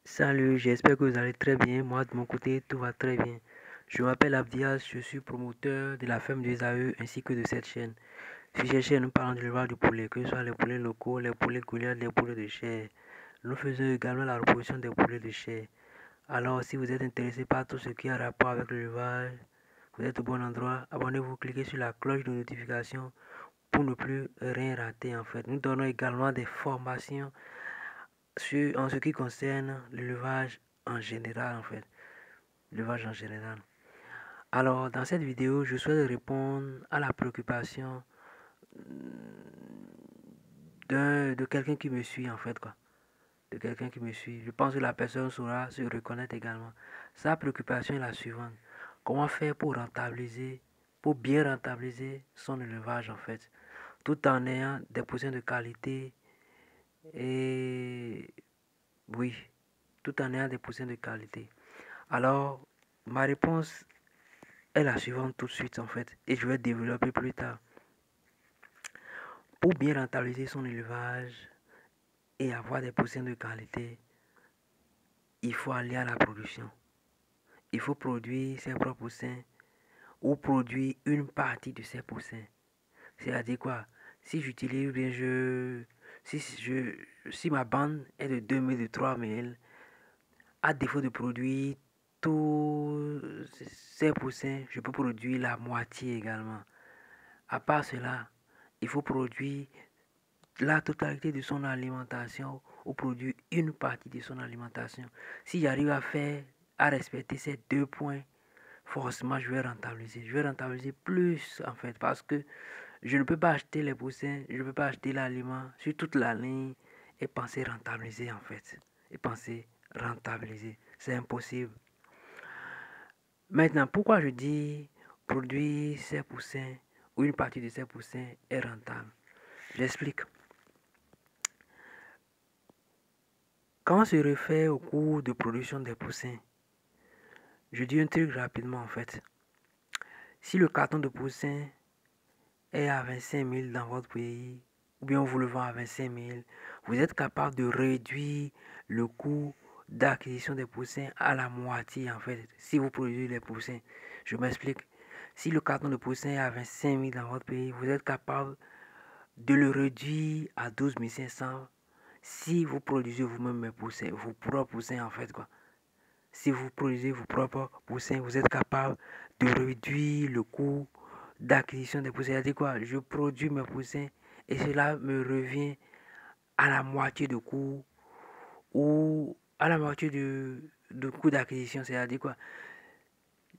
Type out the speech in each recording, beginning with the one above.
Salut, j'espère que vous allez très bien. Moi, de mon côté, tout va très bien. Je m'appelle Abdias, je suis promoteur de la ferme des AE ainsi que de cette chaîne. Sur cette chaîne, nous parlons de l'élevage du poulet, que ce soit les poulets locaux, les poulets Goliath, les poulets de chair. Nous faisons également la reproduction des poulets de chair. Alors, si vous êtes intéressé par tout ce qui a rapport avec l'élevage, vous êtes au bon endroit. Abonnez-vous, cliquez sur la cloche de notification pour ne plus rien rater en fait. Nous donnons également des formations en ce qui concerne l'élevage en général en fait. L'élevage en général. Alors, dans cette vidéo, je souhaite répondre à la préoccupation de quelqu'un qui me suit en fait quoi. De quelqu'un qui me suit. Je pense que la personne saura se reconnaître également. Sa préoccupation est la suivante. Comment faire pour bien rentabiliser son élevage en fait, tout en ayant des poussins de qualité et oui, tout en ayant des poussins de qualité. Alors, ma réponse est la suivante tout de suite en fait, et je vais développer plus tard. Pour bien rentabiliser son élevage et avoir des poussins de qualité, il faut aller à la production. Il faut produire ses propres poussins ou produire une partie de ses poussins. C'est-à-dire quoi? Si j'utilise bien si ma bande est de 2000, de 3000, à défaut de produire tous ces poussins, je peux produire la moitié également. À part cela, il faut produire la totalité de son alimentation ou produire une partie de son alimentation. Si j'arrive à respecter ces deux points, forcément je vais rentabiliser. Je vais rentabiliser plus en fait parce que je ne peux pas acheter les poussins, je ne peux pas acheter l'aliment sur toute la ligne et penser rentabiliser en fait. Et penser rentabiliser. C'est impossible. Maintenant, pourquoi je dis produire ces poussins ou une partie de ces poussins est rentable? J'explique. Quand on se réfère au coût de production des poussins, je dis un truc rapidement en fait. Si le carton de poussin est à 25 000 dans votre pays, ou bien on vous le vend à 25 000, vous êtes capable de réduire le coût d'acquisition des poussins à la moitié en fait, si vous produisez les poussins. Je m'explique. Si le carton de poussin est à 25 000 dans votre pays, vous êtes capable de le réduire à 12 500 si vous produisez vous-même mes poussins, vos propres poussins en fait quoi. Si vous produisez vos propres poussins, vous êtes capable de réduire le coût d'acquisition des poussins. C'est-à-dire quoi? Je produis mes poussins et cela me revient à la moitié de coût ou à la moitié de coût d'acquisition. C'est-à-dire quoi?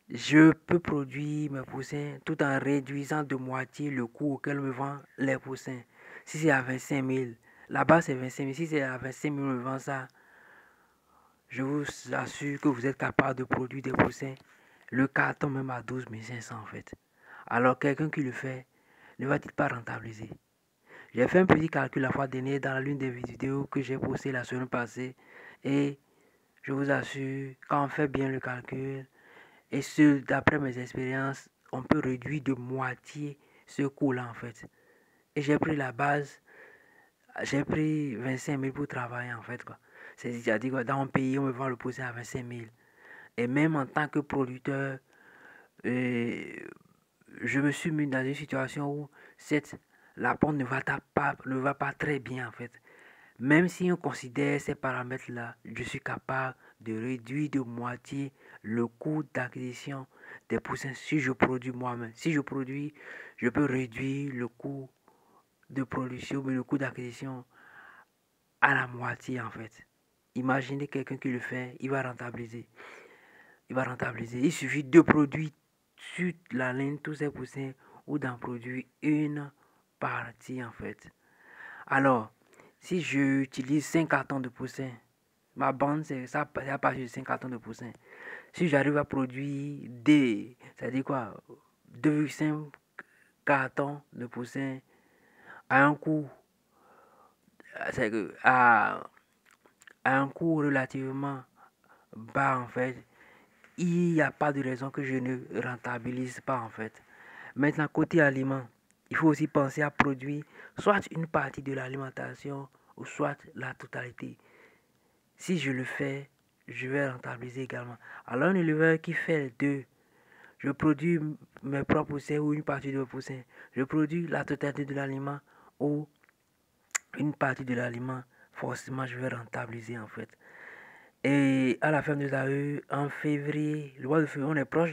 Je peux produire mes poussins tout en réduisant de moitié le coût auquel me vend les poussins. Si c'est à 25 000, là-bas c'est 25 000. Si c'est à 25 000, on me vend ça, je vous assure que vous êtes capable de produire des poussins, le carton même à 12 500 en fait. Alors quelqu'un qui le fait ne va-t-il pas rentabiliser? J'ai fait un petit calcul la fois dernière dans l'une des vidéos que j'ai postées la semaine passée et je vous assure, quand on fait bien le calcul, et ce, d'après mes expériences, on peut réduire de moitié ce coût-là en fait. Et j'ai pris la base, j'ai pris 25 000 pour travailler en fait quoi. C'est-à-dire que dans mon pays, on me vend le poussin à 25 000. Et même en tant que producteur, je me suis mis dans une situation où la pompe ne va pas très bien en fait. Même si on considère ces paramètres-là, je suis capable de réduire de moitié le coût d'acquisition des poussins si je produis moi-même. Si je produis, je peux réduire le coût de production, mais le coût d'acquisition à la moitié en fait. Imaginez quelqu'un qui le fait, il va rentabiliser. Il suffit de produire sur la ligne tous ces poussins ou d'en produire une partie en fait. Alors, si j'utilise 5 cartons de poussins, ma bande, ça à partir de 5 cartons de poussins. Si j'arrive à produire c'est-à-dire quoi, 2,5 cartons de poussins à un coût, à un coût relativement bas en fait, il n'y a pas de raison que je ne rentabilise pas en fait. Maintenant, côté aliment, il faut aussi penser à produire soit une partie de l'alimentation ou soit la totalité. Si je le fais, je vais rentabiliser également. Alors un éleveur qui fait les deux, je produis mes propres poussins ou une partie de mes poussins, je produis la totalité de l'aliment ou une partie de l'aliment, forcément je vais rentabiliser en fait. Et à la fin de l'année, en février, le mois de février, on est proche,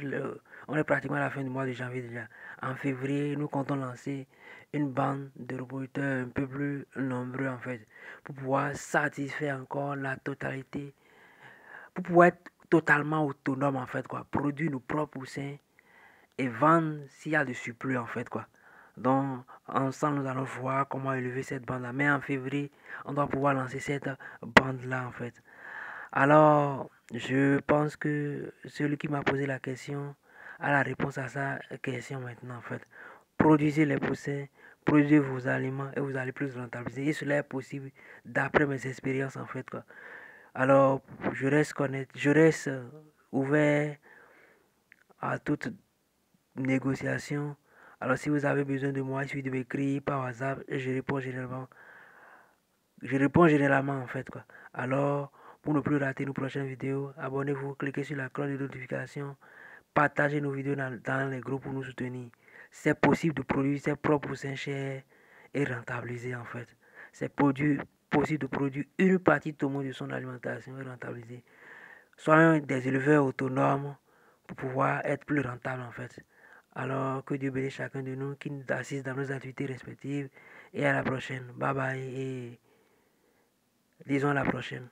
on est pratiquement à la fin du mois de janvier déjà. En février, nous comptons lancer une bande de reproducteurs un peu plus nombreux en fait, pour pouvoir satisfaire encore la totalité, pour pouvoir être totalement autonome en fait quoi, produire nos propres poussins et vendre s'il y a de surplus en fait quoi. Donc ensemble nous allons voir comment élever cette bande là. Mais en février, on doit pouvoir lancer cette bande là en fait. Alors, je pense que celui qui m'a posé la question a la réponse à sa question maintenant, en fait. Produisez les poussins, produisez vos aliments et vous allez plus rentabiliser. Et cela est possible d'après mes expériences, en fait, quoi. Alors, je reste ouvert à toute négociation. Alors, si vous avez besoin de moi, il suffit de m'écrire par WhatsApp et je réponds généralement. Je réponds généralement en fait quoi. Alors, pour ne plus rater nos prochaines vidéos, abonnez-vous, cliquez sur la cloche de notification, partagez nos vidéos dans les groupes pour nous soutenir. C'est possible de produire ses propres poussins chers et rentabiliser en fait. C'est possible de produire une partie tout de son alimentation et rentabiliser. Soyons des éleveurs autonomes pour pouvoir être plus rentables en fait. Alors que Dieu bénisse chacun de nous qui nous assiste dans nos activités respectives et à la prochaine. Bye bye et disons à la prochaine.